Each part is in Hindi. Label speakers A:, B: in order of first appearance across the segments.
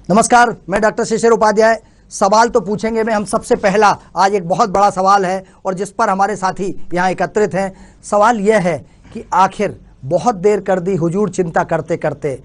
A: नमस्कार, मैं डॉक्टर शिशिर उपाध्याय। सवाल तो पूछेंगे में हम सबसे पहला आज एक बहुत बड़ा सवाल है और जिस पर हमारे साथी यहाँ एकत्रित हैं। सवाल यह है कि आखिर बहुत देर कर दी हुजूर चिंता करते करते,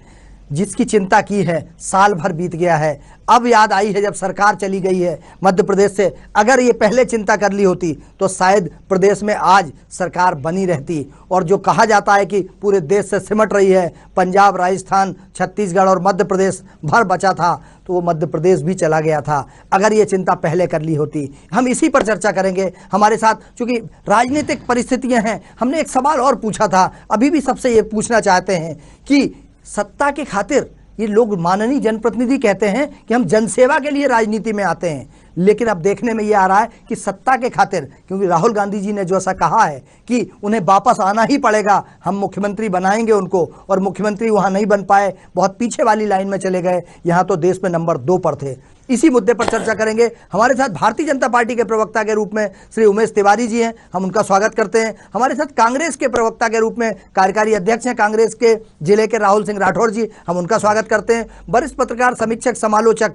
A: जिसकी चिंता की है साल भर बीत गया है, अब याद आई है जब सरकार चली गई है मध्य प्रदेश से। अगर ये पहले चिंता कर ली होती तो शायद प्रदेश में आज सरकार बनी रहती। और जो कहा जाता है कि पूरे देश से सिमट रही है, पंजाब, राजस्थान, छत्तीसगढ़ और मध्य प्रदेश भर बचा था, तो वो मध्य प्रदेश भी चला गया था अगर ये चिंता पहले कर ली होती। हम इसी पर चर्चा करेंगे। हमारे साथ चूंकि राजनीतिक परिस्थितियां हैं, हमने एक सवाल और पूछा था, अभी भी सबसे ये पूछना चाहते हैं कि सत्ता की खातिर ये लोग, माननीय जनप्रतिनिधि कहते हैं कि हम जनसेवा के लिए राजनीति में आते हैं, लेकिन अब देखने में ये आ रहा है कि सत्ता के खातिर, क्योंकि राहुल गांधी जी ने जो ऐसा कहा है कि उन्हें वापस आना ही पड़ेगा, हम मुख्यमंत्री बनाएंगे उनको, और मुख्यमंत्री वहां नहीं बन पाए, बहुत पीछे वाली लाइन में चले गए, यहां तो देश में नंबर 2 पर थे। इसी मुद्दे पर चर्चा करेंगे। हमारे साथ भारतीय जनता पार्टी के प्रवक्ता के रूप में श्री उमेश तिवारी जी हैं, हम उनका स्वागत करते हैं। हमारे साथ कांग्रेस के प्रवक्ता के रूप में कार्यकारी अध्यक्ष हैं कांग्रेस के जिले के राहुल सिंह राठौर जी, हम उनका स्वागत करते हैं। वरिष्ठ पत्रकार, समीक्षक, समालोचक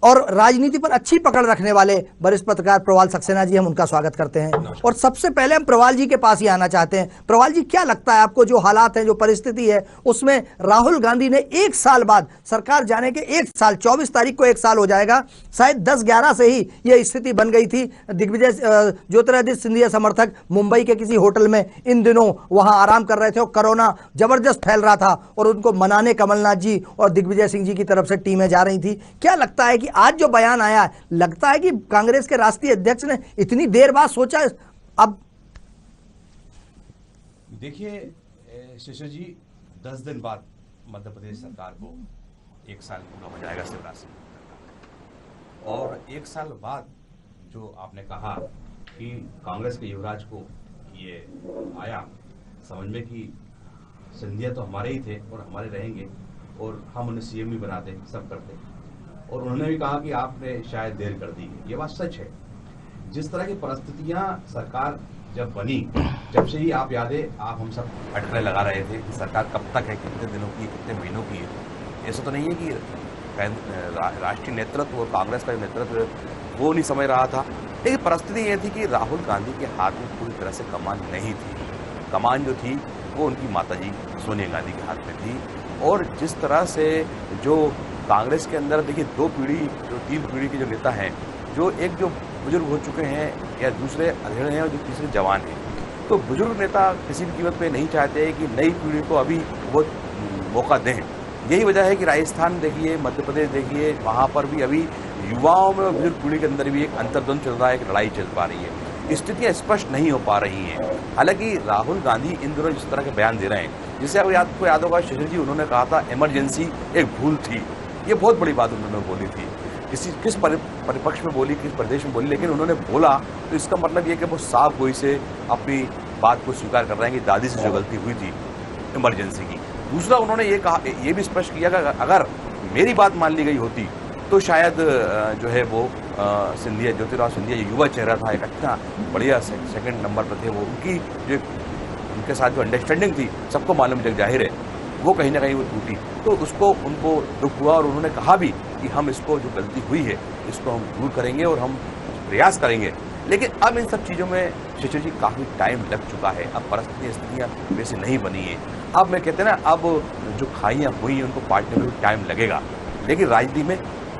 A: और राजनीति पर अच्छी पकड़ रखने वाले वरिष्ठ पत्रकार प्रवाल सक्सेना जी, हम उनका स्वागत करते हैं। और सबसे पहले हम प्रवाल जी के पास ही आना चाहते हैं। प्रवाल जी, क्या लगता है आपको, जो हालात हैं, जो परिस्थिति है, उसमें राहुल गांधी ने 1 साल बाद, सरकार जाने के 1 साल, 24 तारीख को 1 साल हो जाएगा, शायद 10-11 से ही यह स्थिति बन गई थी। दिग्विजय ज्योतिरादित्य सिंधिया समर्थक मुंबई के किसी होटल में इन दिनों वहां आराम कर रहे थे और कोरोना जबरदस्त फैल रहा था और उनको मनाने कमलनाथ जी और दिग्विजय सिंह जी की तरफ से टीमें जा रही थी। क्या लगता है कि आज जो बयान आया, लगता है कि कांग्रेस के राष्ट्रीय अध्यक्ष ने इतनी देर बाद सोचा? अब
B: देखिए शिशिर जी, 10 दिन बाद मध्य प्रदेश सरकार को 1 साल पूरा हो जाएगा शिवराज सिंह का। और 1 साल बाद जो आपने कहा कि कांग्रेस के युवराज को ये आया समझ में कि सिंधिया तो हमारे ही थे और हमारे रहेंगे और हम उन्हें सीएम भी बनाते, सब करते। और उन्होंने भी कहा कि आपने शायद देर कर दी। ये बात सच है। जिस तरह की परिस्थितियां सरकार जब बनी, जब से ही आप यादें, आप हम सब अटकलें लगा रहे थे कि सरकार कब तक है, कितने दिनों की, कितने महीनों की है। ऐसा तो नहीं है कि राष्ट्रीय नेतृत्व और कांग्रेस का नेतृत्व वो नहीं समझ रहा था। लेकिन परिस्थिति ये थी कि राहुल गांधी के हाथ में पूरी तरह से कमान नहीं थी। कमान जो थी वो उनकी माताजी सोनिया गांधी के हाथ में थी। और जिस तरह से जो कांग्रेस के अंदर, देखिए, 2 पीढ़ी, जो 3 पीढ़ी के जो नेता हैं, जो एक जो बुजुर्ग हो चुके हैं या दूसरे अधेड़ हैं और जो तीसरे जवान हैं, तो बुजुर्ग नेता किसी भी कीमत पे नहीं चाहते कि नई पीढ़ी को अभी वो मौका दें। यही वजह है कि राजस्थान देखिए, मध्य प्रदेश देखिए, वहाँ पर भी अभी युवाओं में और बुजुर्ग पीढ़ी के अंदर भी एक अंतर्द्वंद चल रहा है, एक लड़ाई चल पा रही है, स्थितियाँ स्पष्ट नहीं हो पा रही हैं। हालांकि राहुल गांधी इन दिनों जिस तरह के बयान दे रहे हैं, जिससे आपको याद होगा शिशिर जी, उन्होंने कहा था इमरजेंसी एक भूल थी। ये बहुत बड़ी बात उन्होंने बोली थी। किस परिपक्ष में बोली, किस प्रदेश में बोली, लेकिन उन्होंने बोला तो इसका मतलब ये कि वो साफ गोई से अपनी बात को स्वीकार कर रहे हैं कि दादी से जो गलती हुई थी इमरजेंसी की। दूसरा, उन्होंने ये कहा, ये भी स्पष्ट किया कि अगर मेरी बात मान ली गई होती तो शायद जो है वो सिंधिया, ज्योतिरादित्य सिंधिया, जो युवा चेहरा था, एक अच्छा बढ़िया सेकंड नंबर पर थे वो, उनकी जो उनके साथ जो अंडरस्टैंडिंग थी, सबको मालूम, जग जाहिर है, वो कहीं ना कहीं वो टूटी। तो उनको दुख हुआ और उन्होंने कहा भी कि हम इसको, जो गलती हुई है, इसको हम दूर करेंगे और हम प्रयास करेंगे। लेकिन अब इन सब चीज़ों में शिशिर जी काफ़ी टाइम लग चुका है। अब स्थितियाँ वैसे नहीं बनी है। अब मैं कहते हैं ना, अब जो खाइयाँ हुई हैं उनको पाटने में टाइम लगेगा, लेकिन राजनीति में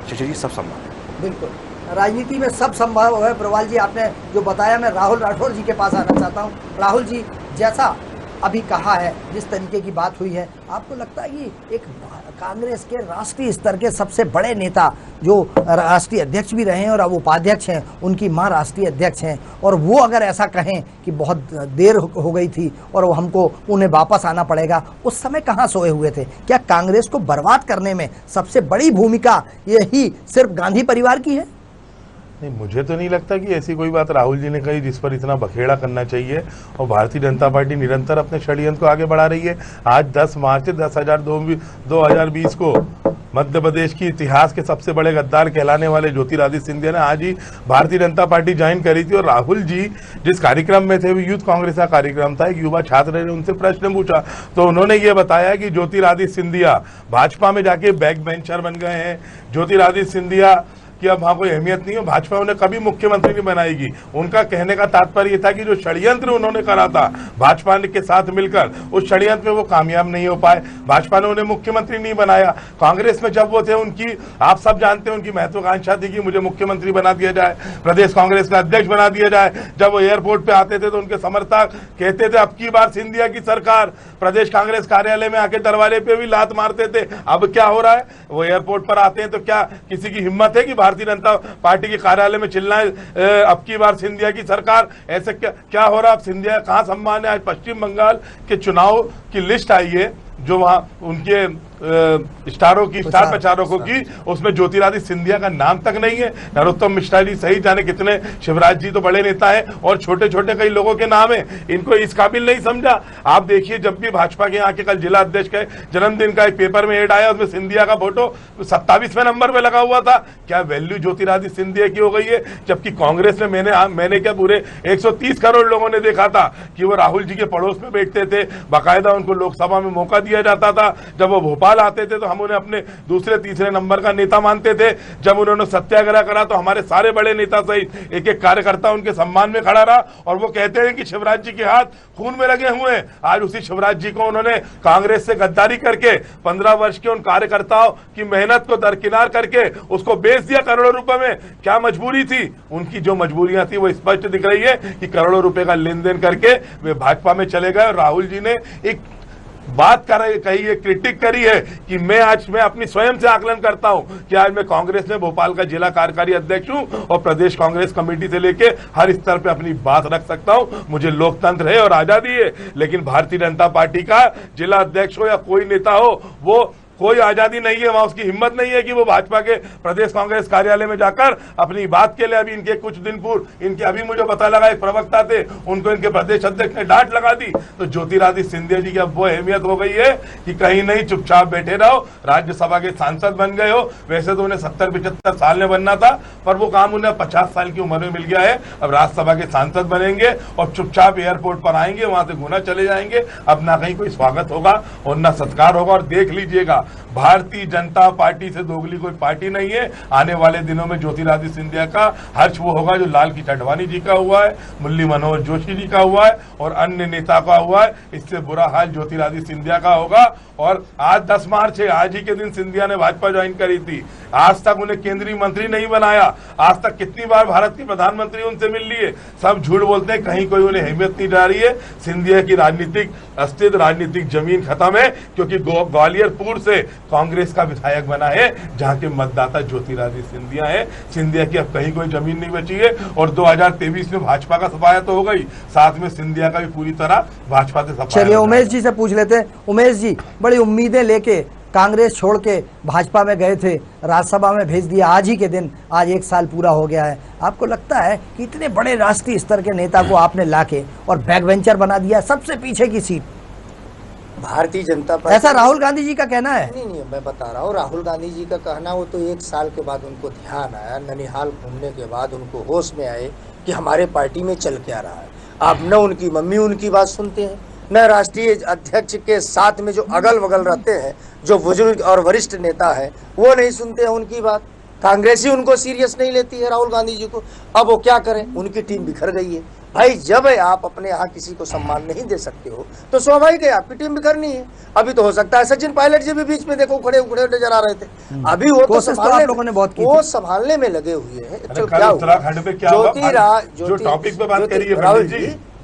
B: शिशिर जी सब संभव है।
A: बिल्कुल, राजनीति में सब संभव है। प्रवाल जी, आपने जो बताया, मैं राहुल राठौर जी के पास आना चाहता हूँ। राहुल जी, जैसा अभी कहा है, जिस तरीके की बात हुई है, आपको लगता है कि एक कांग्रेस के राष्ट्रीय स्तर के सबसे बड़े नेता, जो राष्ट्रीय अध्यक्ष भी रहे हैं और अब उपाध्यक्ष हैं, उनकी मां राष्ट्रीय अध्यक्ष हैं, और वो अगर ऐसा कहें कि बहुत देर हो गई थी और हमको उन्हें वापस आना पड़ेगा, उस समय कहाँ सोए हुए थे? क्या कांग्रेस को बर्बाद करने में सबसे बड़ी भूमिका यही सिर्फ गांधी परिवार की है?
C: नहीं, मुझे तो नहीं लगता कि ऐसी कोई बात राहुल जी ने कही जिस पर इतना बखेड़ा करना चाहिए। और भारतीय जनता पार्टी निरंतर अपने षड्यंत्र को आगे बढ़ा रही है। आज 10 मार्च 10/2020 को मध्य प्रदेश की इतिहास के सबसे बड़े गद्दार कहलाने वाले ज्योतिरादित्य सिंधिया ने आज ही भारतीय जनता पार्टी ज्वाइन करी थी। और राहुल जी जिस कार्यक्रम में थे वो यूथ कांग्रेस का कार्यक्रम था। एक युवा छात्र ने उनसे प्रश्न पूछा तो उन्होंने ये बताया कि ज्योतिरादित्य सिंधिया भाजपा में जाके बैक बेंचर बन गए हैं। ज्योतिरादित्य सिंधिया कि अब वहां कोई अहमियत नहीं है, भाजपा उन्हें कभी मुख्यमंत्री नहीं बनाएगी। उनका कहने का तात्पर्य ये था कि जो षड्यंत्र उन्होंने करा था भाजपा के साथ मिलकर, उस षड्यंत्र में वो कामयाब नहीं हो पाए, भाजपा ने उन्हें मुख्यमंत्री नहीं बनाया। कांग्रेस में जब वो थे उनकी, आप सब जानते हैं, उनकी महत्वाकांक्षा थी कि मुझे मुख्यमंत्री बना दिया जाए, प्रदेश कांग्रेस का अध्यक्ष बना दिया जाए। जब वो एयरपोर्ट पे आते थे तो उनके समर्थक कहते थे अब की बार सिंधिया की सरकार, प्रदेश कांग्रेस कार्यालय में आके दरवाजे पे भी लात मारते थे। अब क्या हो रहा है, वो एयरपोर्ट पर आते हैं तो क्या किसी की हिम्मत है कि भारतीय जनता पार्टी के कार्यालय में चिल्लाएं अब की बार सिंधिया की सरकार? ऐसे क्या हो रहा है? अब सिंधिया कहां सम्मान है? आज पश्चिम बंगाल के चुनाव की लिस्ट आई है जो वहां उनके स्टार प्रचारकों की, उसमें ज्योतिरादित्य सिंधिया का नाम तक नहीं है। नरोत्तम मिश्रा जी सही जाने कितने, शिवराज जी तो बड़े नेता हैं और छोटे छोटे कई लोगों के नाम है, इनको इस काबिल नहीं समझा। आप देखिए जब भी भाजपा के यहाँ के कल जिला अध्यक्ष के जन्मदिन का एक पेपर में एड आया, उसमें सिंधिया का फोटो 27वें नंबर पे लगा हुआ था। क्या वैल्यू ज्योतिरादित्य सिंधिया की हो गई है? जबकि कांग्रेस में मैंने क्या पूरे 130 करोड़ लोगों ने देखा था कि वो राहुल जी के पड़ोस में बैठते थे, बाकायदा उनको लोकसभा में मौका दिया जाता था। जब वो भोपाल आते थे तो हम उन्हें अपने दूसरे तीसरे नंबर का नेता मानते थे। जब उन्होंने सत्याग्रह करा तो हमारे सारे बड़े नेता सहित एक एक कार्यकर्ता उनके सम्मान में खड़ा रहा। और वो कहते हैं कि शिवराज जी के हाथ खून में लगे हुए हैं। आज उसी शिवराज जी को उन्होंने कांग्रेस से गद्दारी करके 15 वर्ष के उन कार्यकर्ताओं की मेहनत को दरकिनार करके उसको बेच दिया करोड़ों रुपए में। क्या मजबूरी थी? उनकी जो मजबूरियां थी वो स्पष्ट दिख रही है कि करोड़ों रुपए का लेन देन करके वे भाजपा में चले गए। और राहुल जी ने एक बात कही है, क्रिटिक करी है कि मैं अपनी स्वयं से आकलन करता हूं कि आज मैं कांग्रेस में भोपाल का जिला कार्यकारी अध्यक्ष हूं और प्रदेश कांग्रेस कमेटी से लेके हर स्तर पे अपनी बात रख सकता हूं। मुझे लोकतंत्र है और आजादी है, लेकिन भारतीय जनता पार्टी का जिला अध्यक्ष हो या कोई नेता हो, वो कोई आजादी नहीं है। वहां उसकी हिम्मत नहीं है कि वो भाजपा के प्रदेश कांग्रेस कार्यालय में जाकर अपनी बात के लिए, अभी इनके कुछ दिन पूर्व इनके अभी मुझे पता लगा एक प्रवक्ता थे, उनको इनके प्रदेश अध्यक्ष ने डांट लगा दी। तो ज्योतिरादित्य सिंधिया जी की अब वो अहमियत हो गई है कि कहीं नहीं, चुपचाप बैठे रहो। राज्यसभा के सांसद बन गए हो, वैसे तो उन्हें 70-75 साल में बनना था, पर वो काम उन्हें 50 साल की उम्र में मिल गया है। अब राज्यसभा के सांसद बनेंगे और चुपचाप एयरपोर्ट पर आएंगे, वहां से गुना चले जाएंगे। अब ना कहीं कोई स्वागत होगा और ना सत्कार होगा। और देख लीजिएगा, भारतीय जनता पार्टी से दोगली कोई पार्टी नहीं है। आने वाले दिनों में ज्योतिरादित्य सिंधिया का हर्ष वो होगा जो लाल कृष्ण आडवाणी जी का हुआ है, मुरली मनोहर जोशी जी का हुआ है और अन्य नेता का हुआ है। इससे बुरा हाल ज्योतिरादित्य सिंधिया का होगा। और आज 10 मार्च है, आज ही के दिन सिंधिया ने भाजपा ज्वाइन करी थी। आज तक उन्हें केंद्रीय मंत्री नहीं बनाया। आज तक कितनी बार भारत के प्रधानमंत्री उनसे मिल लिए। सब झूठ बोलते हैं, कहीं कोई उन्हें अहमियत नहीं जा रही है। सिंधिया की राजनीतिक अस्तित्व, राजनीतिक जमीन खत्म है, क्योंकि ग्वालियर पूर्व से कांग्रेस का विधायक बना है, जहां के मतदाता ज्योतिरादित्य सिंधिया है। सिंधिया की अब कहीं कोई जमीन नहीं बची है। और 2023 में भाजपा का सफाया तो हो गई, साथ में सिंधिया का भी पूरी तरह भाजपा से सफाया।
A: चलिए उमेश जी से पूछ लेते हैं। उमेश जी, बड़ी उम्मीदें लेके कांग्रेस छोड़ के भाजपा में गए थे, राज्यसभा में भेज दिया आज ही के दिन, आज 1 साल पूरा हो गया है। आपको लगता है कि इतने बड़े राष्ट्रीय स्तर के नेता को आपने लाके और बैक वेंचर बना दिया, सबसे पीछे की सीट?
D: भारतीय जनता पार्टी,
A: ऐसा राहुल गांधी जी का कहना है।
D: नहीं, मैं बता रहा हूँ, राहुल गांधी जी का कहना, वो तो 1 साल के बाद उनको ध्यान आया, ननिहाल घूमने के बाद उनको होश में आए कि हमारे पार्टी में चल क्या रहा है। आप न उनकी मम्मी उनकी बात सुनते हैं, न राष्ट्रीय अध्यक्ष के साथ में जो अगल बगल रहते हैं, जो बुजुर्ग और वरिष्ठ नेता है, वो नहीं सुनते हैं उनकी बात। कांग्रेस ही उनको सीरियस नहीं लेती है, राहुल गांधी जी को। अब वो क्या करें, उनकी टीम बिखर गई है। भाई, जब आप अपने यहाँ किसी को सम्मान नहीं दे सकते हो तो स्वाभाविक है आपकी टीम बिखरनी है। अभी तो हो सकता है सचिन पायलट जी भी बीच में देखो खड़े नजर आ रहे थे। अभी वो तो संभालने में लगे हुए हैं।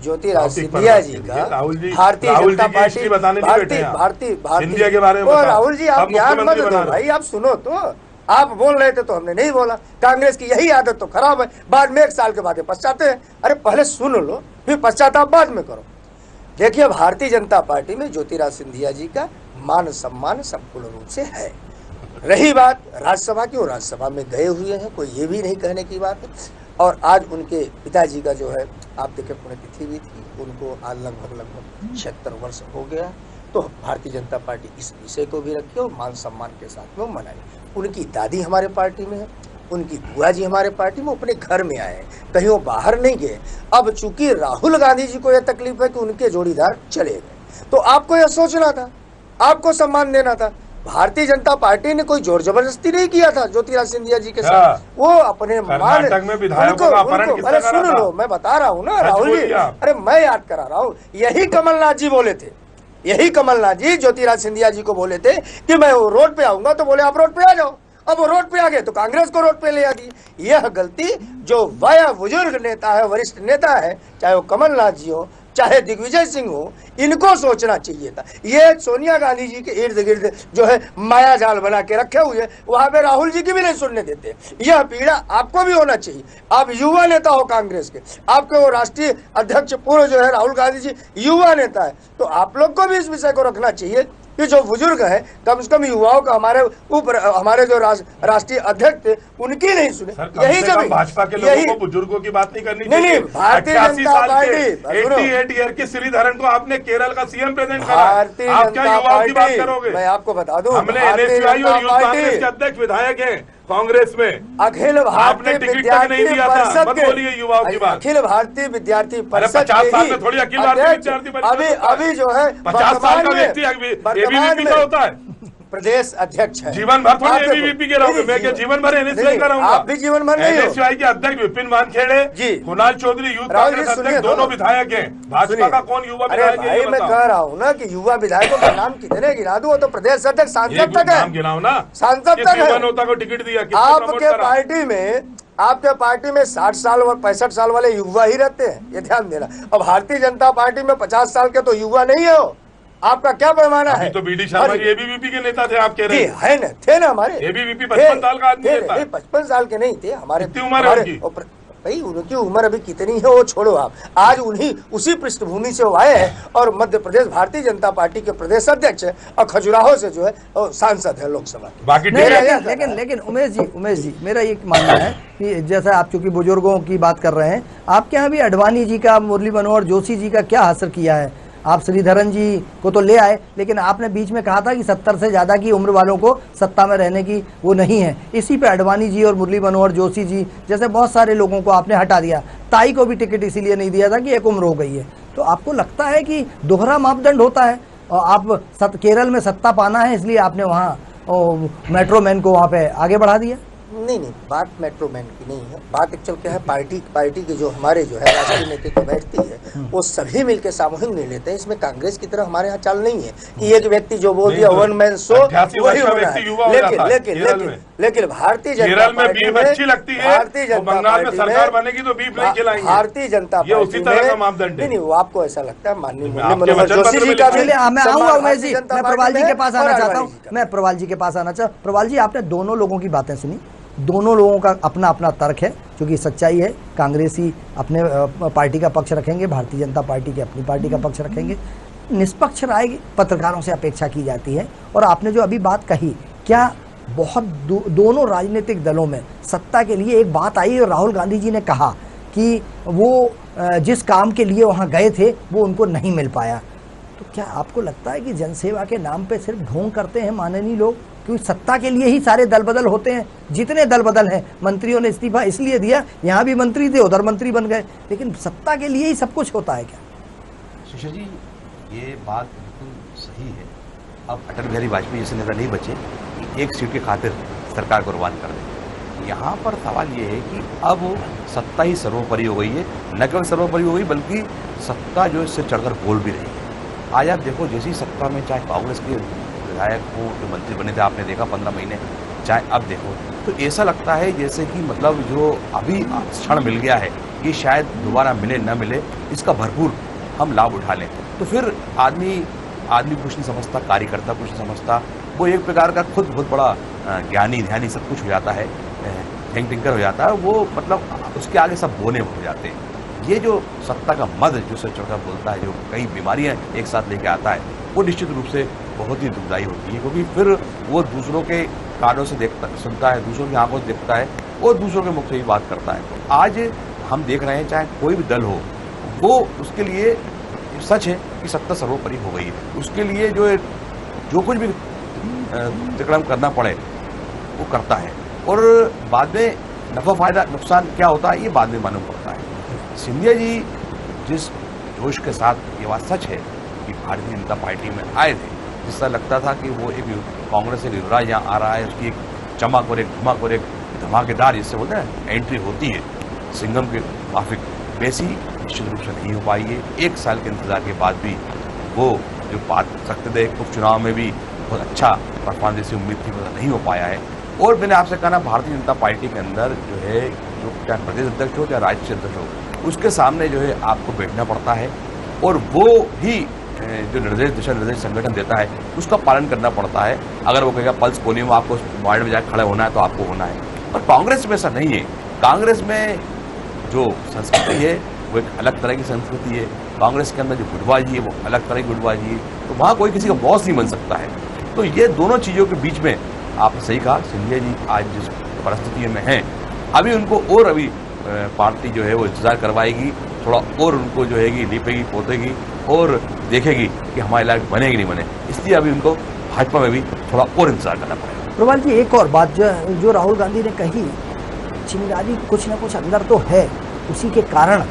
D: ज्योतिरादित्य सिंधिया जी का भारतीय जनता पार्टी, भारतीय के बारे में राहुल जी आप ज्ञान मत दो भाई, आप सुनो तो। आप बोल रहे थे तो हमने नहीं बोला। कांग्रेस की यही आदत तो खराब है, बाद में 1 साल के बाद पछताते हैं। अरे पहले सुन लो, फिर पश्चाताप बाद में करो। देखिए, भारतीय जनता पार्टी में ज्योतिरादित्य सिंधिया जी का मान सम्मान संपूर्ण रूप से है। रही बात राज्यसभा की, वो राज्यसभा में गए हुए हैं, कोई ये भी नहीं कहने की बात है। और आज उनके पिताजी का जो है, आप देखें पुण्यतिथि भी थी, उनको आज लगभग 76 वर्ष हो गया। तो भारतीय जनता पार्टी इस विषय को भी रखी और मान सम्मान के साथ में मनाई। उनकी दादी हमारे पार्टी में है, उनकी बुआ जी हमारे पार्टी में अपने घर में आए हैं, कहीं वो बाहर नहीं गए। अब चूंकि राहुल गांधी जी को यह तकलीफ है कि उनके जोड़ीदार चले गए, तो आपको यह सोचना था, आपको सम्मान देना था। भारतीय जनता पार्टी ने कोई जोर जबरदस्ती नहीं किया था ज्योतिरादित्य सिंधिया जी के साथ, वो अपने मान अरे सुन लो, मैं बता रहा हूँ ना राहुल जी, अरे मैं याद करा रहा हूँ, यही कमलनाथ जी बोले थे, यही कमलनाथ जी ज्योतिरादित्य सिंधिया जी को बोले थे कि मैं रोड पे आऊंगा, तो बोले आप रोड पे आ जाओ। अब वो रोड पे आ गए तो कांग्रेस को रोड पे ले आ दी। यह गलती जो वाया बुजुर्ग नेता है, वरिष्ठ नेता है, चाहे वो कमलनाथ जी हो चाहे दिग्विजय सिंह हो, इनको सोचना चाहिए था। ये सोनिया गांधी जी के इर्द गिर्द जो है माया जाल बना के रखे हुए, वहां पे राहुल जी की भी नहीं सुनने देते। यह पीड़ा आपको भी होना चाहिए। आप युवा नेता हो कांग्रेस के, आपके वो राष्ट्रीय अध्यक्ष पूर्व जो है राहुल गांधी जी युवा नेता है, तो आप लोग को भी इस विषय को रखना चाहिए कि जो बुजुर्ग है कम से कम युवाओं का हमारे ऊपर, हमारे जो राष्ट्रीय अध्यक्ष थे उनकी नहीं सुने। यही जब
C: भाजपा के लोगों को बुजुर्गों की बात नहीं करनी चाहिए।
D: नहीं, भारतीय जनता पार्टी
C: 88 ईयर के श्रीधरन को आपने केरल का सीएम प्रेजेंट करा,
D: भारतीय
C: आप क्या युवाओं की बात करोगे?
D: मैं आपको बता दूं,
C: हमने NSUI और यूथ कांग्रेस के अध्यक्ष विधायक हैं कांग्रेस में,
D: अखिल भारतीय विद्यार्थी परिषद
C: के युवाओं की बात,
D: अखिल भारतीय विद्यार्थी परिषद
C: 50 साल में थोड़ी अखिल भारतीय विद्यार्थी परिषद,
D: अभी जो है
C: 50 साल का व्यक्ति एबीवीपी का होता है,
D: प्रदेश अध्यक्ष है।
C: जीवन भर थोड़ी एबीवीपी के रहोगे, मैं क्या जीवन भर NSUI का रहूंगा?
D: आप भी जीवन भर नहीं हो।
C: NSUI के अध्यक्ष विपिन वानखेड़े जी, कुणाल चौधरी यूथ कांग्रेस अध्यक्ष, दोनों विधायक हैं। भाजपा का कौन युवा विधायक है?
D: मैं कह रहा हूँ ना कि युवा विधायकों का नाम कितने गिना दूं, तो प्रदेश अध्यक्ष सांसद तक है,
C: गिनाओ ना,
D: सांसद तक है।
C: को टिकट दिया
D: आपके पार्टी में, आपके पार्टी में 60 साल और 65 साल वाले युवा ही रहते हैं, ये ध्यान देना। और भारतीय जनता पार्टी में 50 साल के तो युवा नहीं है। आपका क्या पैमाना है?
C: तो बीडी शर्मा एबीवीपी के नेता थे, आप कह रहे हैं?
D: है ना, थे ना हमारे
C: एबीवीपी 55 साल का आदमी नेता है।
D: 55 साल के नहीं थे हमारे।
C: कितनी उम्र है उनकी?
D: भाई उनकी उम्र अभी कितनी है वो छोड़ो आप, आज उन्हीं उसी पृष्ठभूमि से वो आए हैं और मध्य प्रदेश भारतीय जनता पार्टी के प्रदेश अध्यक्ष है और खजुराहो से जो है सांसद है लोकसभा।
C: बाकी
A: लेकिन उमेश जी मेरा ये मानना है कि जैसा आप चूंकि बुजुर्गों की बात कर रहे हैं, आपके यहाँ भी अडवाणी जी का, मुरली मनोहर जोशी जी का क्या असर किया है? आप श्रीधरन जी को तो ले आए, लेकिन आपने बीच में कहा था कि 70 से ज़्यादा की उम्र वालों को सत्ता में रहने की वो नहीं है। इसी पे अडवाणी जी और मुरली मनोहर जोशी जी जैसे बहुत सारे लोगों को आपने हटा दिया। ताई को भी टिकट इसीलिए नहीं दिया था कि एक उम्र हो गई है। तो आपको लगता है कि दोहरा मापदंड होता है और आप केरल में सत्ता पाना है इसलिए आपने वहाँ मेट्रो मैन को वहाँ पे आगे बढ़ा दिया?
D: नहीं, बात मेट्रो मैन की नहीं है। बात एक्चुअल क्या है, पार्टी के जो हमारे जो है राष्ट्रीय नेतृत्व बैठती है वो सभी मिलकर सामूहिक निर्णय लेते हैं। इसमें कांग्रेस की तरह हमारे यहाँ चाल नहीं है कि एक व्यक्ति जो बोल दिया वन मैन शो वही होना है। लेकिन भारतीय जनता पार्टी में
C: अच्छी लगती है, भारतीय जनता पार्टी सरकार बनेगी तो बीफ नहीं खिलाएंगे।
D: भारतीय जनता पार्टी
C: उसी तरह का मापदंड
D: नहीं, वो आपको ऐसा लगता है। माननीय मनोहर जोशी जी का भी
A: मैं आऊंगा उमेश जी, मैं प्रवाल जी के पास आना चाहता हूँ। मैं प्रवाल जी के पास आना चाहता हूँ। प्रवाल जी, आपने दोनों लोगों की बातें सुनी, दोनों लोगों का अपना अपना तर्क है, क्योंकि सच्चाई है। कांग्रेसी अपने पार्टी का पक्ष रखेंगे, भारतीय जनता पार्टी के अपनी पार्टी का पक्ष रखेंगे। निष्पक्ष राय पत्रकारों से अपेक्षा की जाती है। और आपने जो अभी बात कही, क्या बहुत दोनों राजनीतिक दलों में सत्ता के लिए एक बात आई और राहुल गांधी जी ने कहा कि वो जिस काम के लिए वहाँ गए थे वो उनको नहीं मिल पाया। तो क्या आपको लगता है कि जनसेवा के नाम पे सिर्फ ढोंग करते हैं माननीय लोग? क्योंकि सत्ता के लिए ही सारे दल बदल होते हैं। जितने दल बदल हैं, मंत्रियों ने इस्तीफा इसलिए दिया, यहाँ भी मंत्री थे उधर मंत्री बन गए, लेकिन सत्ता के लिए ही सब कुछ होता है क्या?
B: शिशा जी, ये बात बिल्कुल सही है। अब अटल बिहारी वाजपेयी जैसे नेता नहीं बचे कि एक सीट के खातिर सरकार को कुर्बान कर दें। यहाँ पर सवाल ये है कि अब सत्ता ही सर्वोपरि हो गई है, न केवल सर्वोपरि हो गई बल्कि सत्ता जो इससे चढ़कर बोल भी रही है। आज आप देखो, जैसी सत्ता में चाहे कांग्रेस के विधायक हो, जो मंत्री बने थे आपने देखा 15 महीने, चाहे अब देखो, तो ऐसा लगता है जैसे कि मतलब जो अभी क्षण मिल गया है ये शायद दोबारा मिले न मिले, इसका भरपूर हम लाभ उठा लें। तो फिर आदमी कुछ नहीं समझता, कार्यकर्ता कुछ नहीं समझता, वो एक प्रकार का खुद बहुत बड़ा ज्ञानी ध्यानी सब कुछ हो जाता है, थिंकर हो जाता है, वो मतलब उसके आगे सब बोने हो जाते हैं। ये जो सत्ता का मद जो से चढ़कर बोलता है, जो कई बीमारियां एक साथ लेके आता है, वो निश्चित रूप से बहुत ही दुखदायी होती है, क्योंकि फिर वो दूसरों के कानों से सुनता है, दूसरों की आंखों से देखता है और दूसरों के मुख से ही बात करता है। तो आज हम देख रहे हैं, चाहे कोई भी दल हो, वो उसके लिए सच है कि सत्ता सर्वोपरि हो गई है। उसके लिए जो कुछ भी अतिक्रमण करना पड़े वो करता है, और बाद में नफा फायदा नुकसान क्या होता है ये बाद में मालूम पड़ता है। सिंधिया जी जिस जोश के साथ, ये बात सच है कि भारतीय जनता पार्टी में आए थे, जिससा लगता था कि वो एक कांग्रेस से युवराज यहाँ आ रहा है, उसकी एक चमक और एक धमक और एक धमाकेदार जिससे बोलते हैं एंट्री होती है सिंघम के माफिक, वैसी निश्चित रूप से नहीं हो पाई है। 1 साल के इंतजार के बाद भी वो जो बात सकते थे उपचुनाव में भी बहुत अच्छा परफॉर्मेंस जैसी उम्मीद थी वो नहीं हो पाया है। और मैंने आपसे कहा ना, भारतीय जनता पार्टी के अंदर जो है, जो चाहे प्रदेश अध्यक्ष हो चाहे राज्य अध्यक्ष हो, उसके सामने जो है आपको बैठना पड़ता है, और वो ही जो निर्देश, दिशा निर्देश संगठन देता है उसका पालन करना पड़ता है। अगर वो कहेगा पल्स पोलियो में आपको वार्ड में जाकर खड़े होना है तो आपको होना है। और कांग्रेस में ऐसा नहीं है। कांग्रेस में जो संस्कृति है वो एक अलग तरह की संस्कृति है। कांग्रेस के अंदर जो गुटबाजी है वो अलग तरह की गुटबाजी है, तो वहाँ कोई किसी का बॉस नहीं बन सकता है। तो ये दोनों चीज़ों के बीच में आपने सही कहा, सिंधिया जी आज जिस परिस्थितियों में हैं, अभी उनको और अभी पार्टी जो है वो इंतजार करवाएगी, थोड़ा और उनको जो है लीपेगी पोतेगी और देखेगी कि हमारे लायक बनेगी नहीं बने, इसलिए अभी उनको भाजपा में भी थोड़ा और इंतजार करना पड़ेगा।
A: प्रभाल जी, एक और बात जो राहुल गांधी ने कही, चिंगारी कुछ ना कुछ अंदर तो है, उसी के कारण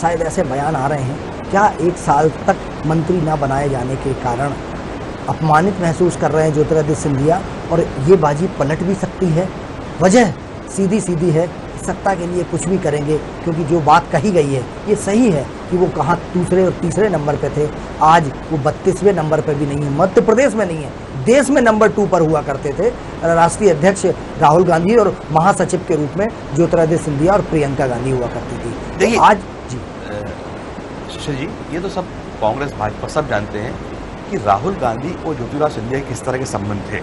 A: शायद ऐसे बयान आ रहे हैं। क्या 1 साल तक मंत्री ना बनाए जाने के कारण अपमानित महसूस कर रहे हैं ज्योतिरादित्य सिंधिया, और ये बाजी पलट भी सकती है? वजह सीधी सीधी है, सत्ता के लिए कुछ भी करेंगे, क्योंकि जो बात कही गई है ये सही है कि वो कहाँ दूसरे और तीसरे नंबर पे थे, आज वो 32वें नंबर पे भी नहीं है। मध्य प्रदेश में नहीं है, देश में नंबर 2 पर हुआ करते थे। राष्ट्रीय अध्यक्ष राहुल गांधी और महासचिव के रूप में ज्योतिरादित्य सिंधिया और प्रियंका गांधी हुआ करती थी।
B: देखिए
A: आज जी
B: शिशा जी, ये तो सब कांग्रेस भाजपा सब जानते हैं कि राहुल गांधी और ज्योतिरादित्य सिंधिया किस तरह के संबंध थे,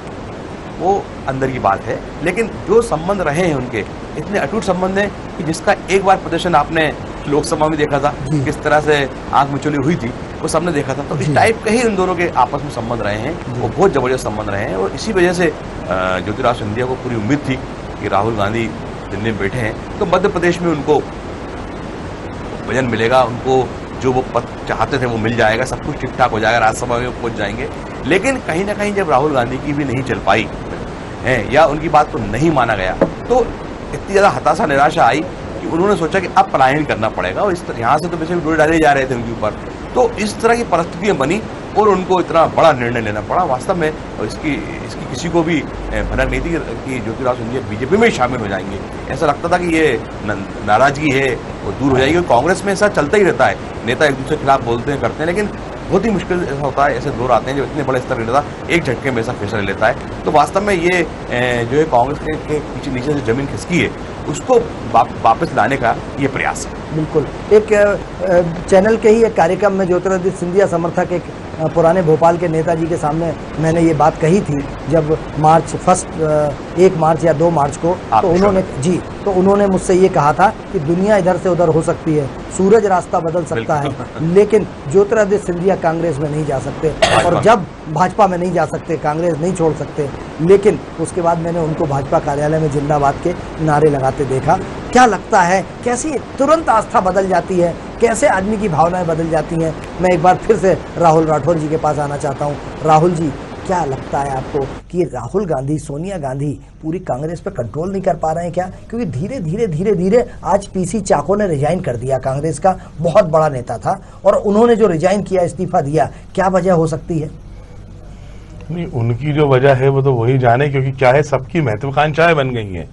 B: वो अंदर की बात है। लेकिन जो संबंध रहे हैं उनके इतने अटूट संबंध हैं कि जिसका एक बार प्रदर्शन आपने लोकसभा में देखा था, किस तरह से आंख मिचौली हुई थी, वो सबने देखा था। तो इस टाइप के ही उन दोनों के आपस में संबंध रहे हैं, वो बहुत जबरदस्त संबंध रहे हैं। और इसी वजह से ज्योतिरादित्य सिंधिया को पूरी उम्मीद थी कि राहुल गांधी दिल्ली में बैठे हैं तो मध्य प्रदेश में उनको वजन मिलेगा, उनको जो वो पद चाहते थे वो मिल जाएगा, सब कुछ ठीक ठाक हो जाएगा, राज्यसभा में पहुंच जाएंगे। लेकिन कहीं ना कहीं जब राहुल गांधी की भी नहीं चल पाई है या उनकी बात को नहीं माना गया, तो इतनी ज़्यादा हताशा निराशा आई कि उन्होंने सोचा कि अब पलायन करना पड़ेगा। और इस यहाँ से तो वैसे भी डोरे डाले जा रहे थे उनके ऊपर, तो इस तरह की परिस्थितियाँ बनी और उनको इतना बड़ा निर्णय लेना पड़ा। वास्तव में इसकी किसी को भी भनक नहीं थी कि ज्योतिरादित्य सिंधिया बीजेपी में शामिल हो जाएंगे। ऐसा लगता था कि ये नाराजगी है वो दूर हो जाएगी। कांग्रेस में ऐसा चलता ही रहता है, नेता एक दूसरे के खिलाफ बोलते हैं करते हैं, लेकिन बहुत ही मुश्किल ऐसा होता है, ऐसे दौर आते हैं जो इतने बड़े स्तर के नेता एक झटके में ऐसा फैसला लेता है। तो वास्तव में ये जो है कांग्रेस के पीछे नीचे से जमीन खिसकी है, उसको वापस लाने का ये प्रयास है।
A: बिल्कुल। एक चैनल के ही एक कार्यक्रम में ज्योतिरादित्य सिंधिया समर्थक एक पुराने भोपाल के नेताजी के सामने मैंने ये बात कही थी, जब 1 मार्च या 2 मार्च को, तो उन्होंने मुझसे ये कहा था कि दुनिया इधर से उधर हो सकती है, सूरज रास्ता बदल सकता है, लेकिन ज्योतिरादित्य सिंधिया कांग्रेस में नहीं जा सकते। और जब भाजपा में नहीं जा सकते, कांग्रेस नहीं छोड़ सकते, लेकिन उसके बाद मैंने उनको भाजपा कार्यालय में जिंदाबाद के नारे लगाते देखा। क्या लगता है, कैसी तुरंत आस्था बदल जाती है, कैसे आदमी की भावनाएं बदल जाती हैं? मैं एक बार फिर से राहुल राठौर जी के पास आना चाहता हूं। राहुल जी, क्या लगता है आपको कि राहुल गांधी, सोनिया गांधी पूरी कांग्रेस पे कंट्रोल नहीं कर पा रहे हैं क्या? क्योंकि धीरे धीरे आज पीसी चाको ने रिजाइन कर दिया, कांग्रेस का बहुत बड़ा नेता था, और उन्होंने जो रिजाइन किया, इस्तीफा दिया, क्या वजह हो सकती है?
C: नहीं, उनकी जो वजह है वो तो वही जाने, क्योंकि क्या है, सबकी महत्वाकांक्षाएं बन गई हैं,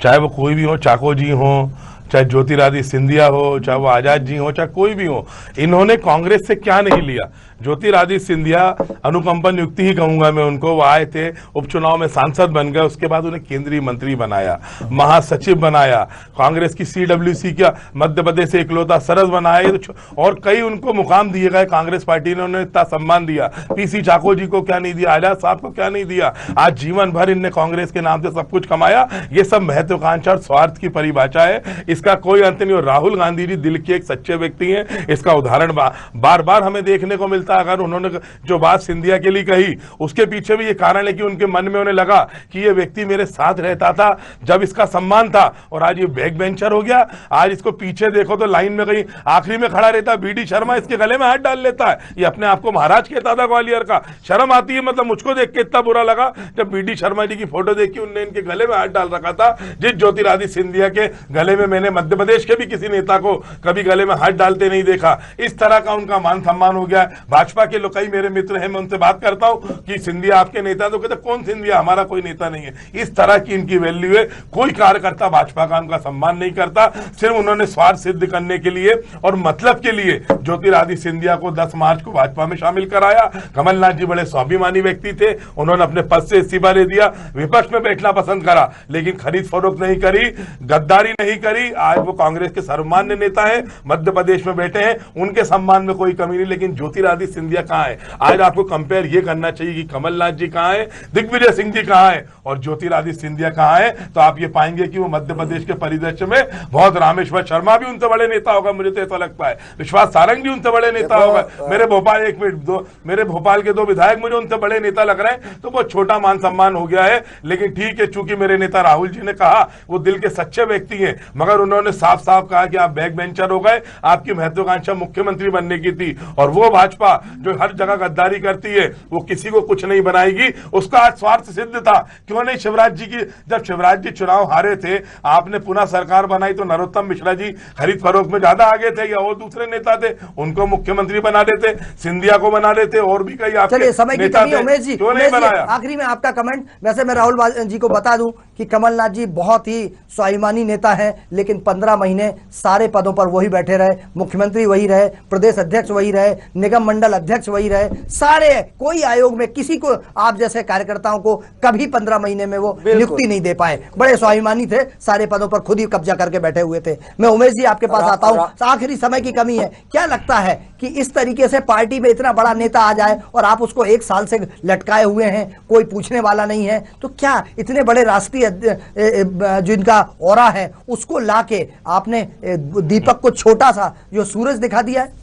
C: चाहे वो कोई भी हो, चाको जी हो, चाहे ज्योतिरादित्य सिंधिया हो, चाहे वो आजाद जी हो, चाहे कोई भी हो। इन्होंने कांग्रेस से क्या नहीं लिया। ज्योतिरादित्य सिंधिया अनुकंपा नियुक्ति ही कहूंगा मैं उनको, वो आए थे, उपचुनाव में सांसद बन गए, उसके बाद उन्हें केंद्रीय मंत्री बनाया, महासचिव बनाया, कांग्रेस की CWC का मध्य प्रदेश से इकलौता सरस बनाया, और कई उनको मुकाम दिए गए कांग्रेस पार्टी ने, उन्हें इतना सम्मान दिया। पीसी चाको जी को क्या नहीं दिया, आजाद साहब को क्या नहीं दिया। आज जीवन भर इनने कांग्रेस के नाम से सब कुछ कमाया। ये सब महत्वाकांक्षा और स्वार्थ की परिभाषा है। जिसका कोई अंत नहीं हो। राहुल गांधी जी दिल के एक सच्चे व्यक्ति हैं, इसका उदाहरण बार बार हमें देखने को मिलता है। अगर उन्होंने जो बात सिंधिया के लिए कही, उसके पीछे भी ये कारण है कि उनके मन में उन्हें लगा कि ये व्यक्ति मेरे साथ रहता था जब इसका सम्मान था, और आज ये बैक बेंचर हो गया। आज इसको पीछे देखो तो लाइन में कहीं आखिरी में खड़ा रहता है। बीडी शर्मा इसके गले में हाथ डाल लेता है। ये अपने आप को महाराज कहता था ग्वालियर का। शर्म आती है, मतलब मुझको देख के इतना बुरा लगा जब बीडी शर्मा जी की फोटो देखी, उनने इनके गले में हाथ डाल रखा था। जिस ज्योतिरादित्य सिंधिया के गले में मैंने मध्य प्रदेश के भी किसी नेता को कभी गले में हाथ डालते नहीं देखा। इस तरह का उनका मान सम्मान हो गया। भाजपा के लोग, कई मेरे मित्र हैं, मैं उनसे बात करता हूं कि सिंधिया आपके नेता, तो कहते कौन सिंधिया, हमारा कोई नेता नहीं है। इस तरह की इनकी वैल्यू है। कोई कार्यकर्ता भाजपा का उनका सम्मान नहीं करता। सिर्फ उन्होंने स्वार्थ सिद्ध करने के लिए और मतलब के लिए ज्योतिरादित्य सिंधिया को 10 मार्च को भाजपा में शामिल कराया। कमलनाथ जी बड़े स्वाभिमानी व्यक्ति थे, उन्होंने अपने पद से इस्तीफा दे दिया, विपक्ष में बैठना पसंद करा, लेकिन खरीद फरोख्त नहीं करी, गद्दारी नहीं करी। आज वो कांग्रेस के सर्वमान्य नेता है, मध्य प्रदेश में बैठे हैं, उनके सम्मान में कोई कमी नहीं। लेकिन ज्योतिरादित्य सिंधिया कहां है? आज आपको कंपेयर ये करना चाहिए कि कमलनाथ जी कहां है, दिग्विजय सिंह जी कहां है और ज्योतिरादित्य सिंधिया कहां है, तो आप ये पाएंगे कि वो मध्य प्रदेश के परिदृश्य में बहुत, रामेश्वर शर्मा भी उनसे बड़े नेता होगा, मुझे तो ऐसा लगता है। विश्वास सारंग जी उनसे बड़े नेता होगा। मेरे भोपाल, एक मिनट दो, मेरे भोपाल के 2 विधायक मुझे उनसे बड़े नेता लग रहे हैं। तो बहुत छोटा मान सम्मान हो गया है। लेकिन ठीक है, चूंकि मेरे नेता राहुल जी ने कहा, वो दिल के सच्चे व्यक्ति हैं, मगर उन्होंने साफ साफ कहा कि आप बैक बेंचर हो गए, आपकी महत्वाकांक्षा मुख्यमंत्री बनने की थी। और वो भाजपा जो हर जगह गद्दारी करती है, वो किसी को कुछ नहीं बनाएगी, उसका आज स्वार्थ सिद्ध था। क्यों नहीं शिवराज जी की, जब शिवराज जी चुनाव हारे थे, आपने पुनः सरकार बनाई तो नरोत्तम मिश्रा जी खरीद फरोख्त में ज्यादा आगे थे, या और दूसरे नेता थे, उनको मुख्यमंत्री बना देते, सिंधिया को बना देते, और भी कई आपके
A: समय की कमी। उमेश जी,
C: क्यों नहीं बनाया?
A: आखिरी में आपका कमेंट। वैसे मैं राहुल जी को बता दूं कि कमलनाथ जी बहुत ही स्वाभिमानी नेता हैं, लेकिन 15 महीने सारे पदों पर वही बैठे रहे, मुख्यमंत्री वही रहे, प्रदेश अध्यक्ष वही रहे, निगम मंडल अध्यक्ष वही रहे, सारे, कोई आयोग में किसी को, आप जैसे कार्यकर्ताओं को कभी 15 महीने में वो नियुक्ति नहीं दे पाए। बड़े स्वाभिमानी थे, सारे पदों पर खुद ही कब्जा करके बैठे हुए थे। मैं उमेश जी आपके पास आता हूं, आखिरी समय की कमी है, क्या लगता है कि इस तरीके से पार्टी में इतना बड़ा नेता आ जाए और आप उसको 1 साल से लटकाए हुए हैं, कोई पूछने वाला नहीं है, तो क्या इतने बड़े राष्ट्रीय जिनका ऑरा है उसको लाके आपने दीपक को छोटा सा जो सूरज दिखा दिया है?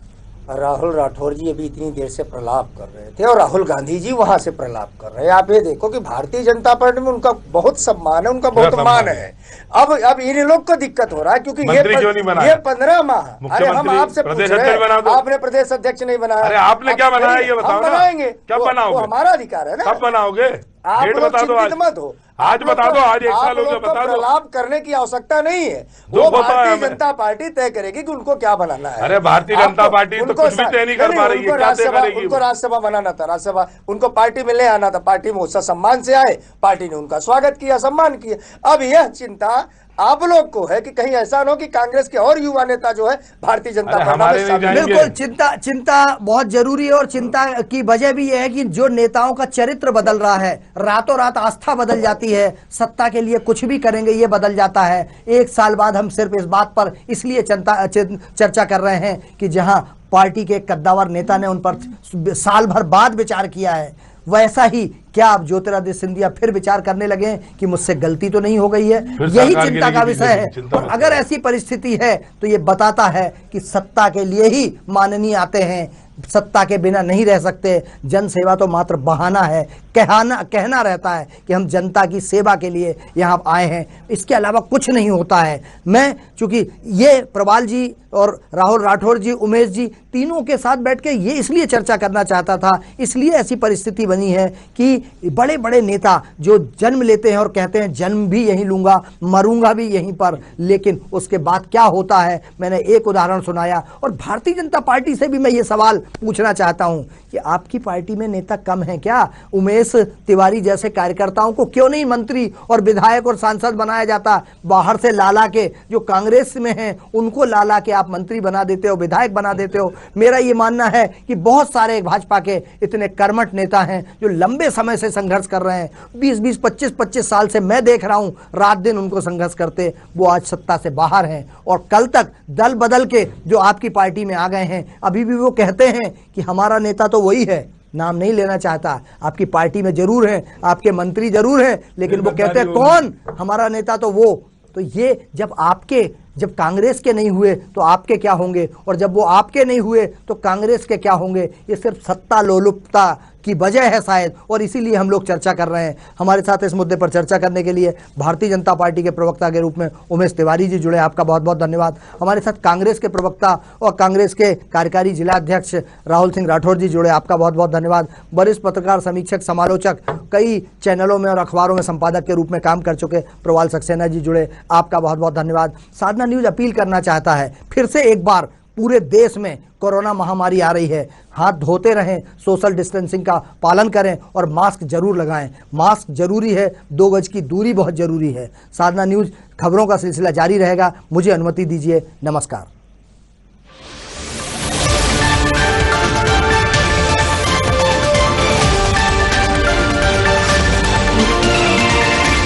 D: राहुल राठौर जी अभी इतनी देर से प्रलाप कर रहे थे और राहुल गांधी जी वहां से प्रलाप कर रहे हैं। आप ये देखो कि भारतीय जनता पार्टी में उनका बहुत सम्मान है, उनका बहुत मान है। अब इन लोग को दिक्कत हो रहा है क्योंकि ये 15 माह, अरे हम आपसे पूछ रहे हैं, आपने प्रदेश अध्यक्ष नहीं बनाया।
C: अरे आपने क्या बनाया ये बताओ ना।
D: बनाएंगे,
C: क्या बनाओगे?
D: हमारा अधिकार है ना।
C: कब बनाओगे?
D: आप
C: बता दो, आज
D: मत हो,
C: आज बता दो, आज 1 साल हो गया, बता दो।
D: प्रलाप करने की आवश्यकता नहीं है, वो भारतीय जनता पार्टी तय करेगी कि उनको क्या बनाना है।
C: अरे भारतीय जनता पार्टी तो कुछ भी तय नहीं कर पा रही है, क्या तय करेगी?
D: उनको राज्यसभा बनाना था, राज्यसभा उनको पार्टी में ले आना था, पार्टी में उसका सम्मान से आए, पार्टी ने उनका स्वागत किया, सम्मान किया। अब यह चिंता आप लोग को है कि कहीं ऐसा न हो कि कांग्रेस के और युवा नेता जो है भारतीय जनता पार्टी में।
A: बिल्कुल, चिंता बहुत जरूरी है, और चिंता की वजह भी यह है कि जो नेताओं का चरित्र बदल रहा है, रातों रात आस्था बदल जाती है, सत्ता के लिए कुछ भी करेंगे ये बदल जाता है। 1 साल बाद हम सिर्फ इस बात पर इसलिए चर्चा कर रहे हैं कि जहां पार्टी के कद्दावर नेता ने उन पर साल भर बाद विचार किया है, वैसा ही क्या आप ज्योतिरादित्य सिंधिया फिर विचार करने लगे कि मुझसे गलती तो नहीं हो गई है? यही चिंता का विषय है। और अगर ऐसी परिस्थिति है तो ये बताता है कि सत्ता के लिए ही माननीय आते हैं, सत्ता के बिना नहीं रह सकते। जन सेवा तो मात्र बहाना है, कहना रहता है कि हम जनता की सेवा के लिए यहाँ आए हैं, इसके अलावा कुछ नहीं होता है। मैं चूंकि ये प्रवाल जी और राहुल राठौर जी, उमेश जी, तीनों के साथ बैठ के ये इसलिए चर्चा करना चाहता था, इसलिए ऐसी परिस्थिति बनी है कि बड़े बड़े नेता जो जन्म लेते हैं और कहते हैं जन्म भी यहीं लूंगा, मरूंगा भी यहीं पर, लेकिन उसके बाद क्या होता है मैंने एक उदाहरण सुनाया। और भारतीय जनता पार्टी से भी मैं ये सवाल पूछना चाहता हूं कि आपकी पार्टी में नेता कम है क्या? उमेश तिवारी जैसे कार्यकर्ताओं को क्यों नहीं मंत्री और विधायक और सांसद बनाया जाता? बाहर से लाला के जो कांग्रेस में हैं उनको लाला के आप मंत्री बना देते हो, विधायक बना देते हो। मेरा ये मानना है कि बहुत सारे भाजपा के इतने कर्मठ नेता हैं जो लंबे समय से संघर्ष कर रहे हैं, 20-20, 25-25 साल से मैं देख रहा हूं रात दिन उनको संघर्ष करते, वो आज सत्ता से बाहर हैं और कल तक दल बदल के जो आपकी पार्टी में आ गए हैं, अभी भी वो कहते हैं कि हमारा नेता तो वही है, नाम नहीं लेना चाहता, आपकी पार्टी में जरूर है, आपके मंत्री जरूर हैं, लेकिन वो कहते हैं कौन हमारा नेता, तो वो। तो ये जब आपके जब कांग्रेस के नहीं हुए तो आपके क्या होंगे, और जब वो आपके नहीं हुए तो कांग्रेस के क्या होंगे। ये सिर्फ सत्ता लोलुपता की वजह है शायद, और इसीलिए हम लोग चर्चा कर रहे हैं। हमारे साथ इस मुद्दे पर चर्चा करने के लिए भारतीय जनता पार्टी के प्रवक्ता के रूप में उमेश तिवारी जी जुड़े, आपका बहुत बहुत धन्यवाद। हमारे साथ कांग्रेस के प्रवक्ता और कांग्रेस के कार्यकारी जिला अध्यक्ष राहुल सिंह राठौर जी जुड़े, आपका बहुत बहुत धन्यवाद। वरिष्ठ पत्रकार, समीक्षक, समालोचक, कई चैनलों में और अखबारों में संपादक के रूप में काम कर चुके प्रवाल सक्सेना जी जुड़े, आपका बहुत बहुत धन्यवाद। साधना न्यूज अपील करना चाहता है फिर से एक बार, पूरे देश में कोरोना महामारी आ रही है, हाथ धोते रहें, सोशल डिस्टेंसिंग का पालन करें और मास्क जरूर लगाएं। मास्क जरूरी है, 2 गज की दूरी बहुत जरूरी है। साधना न्यूज खबरों का सिलसिला जारी रहेगा। मुझे अनुमति दीजिए, नमस्कार।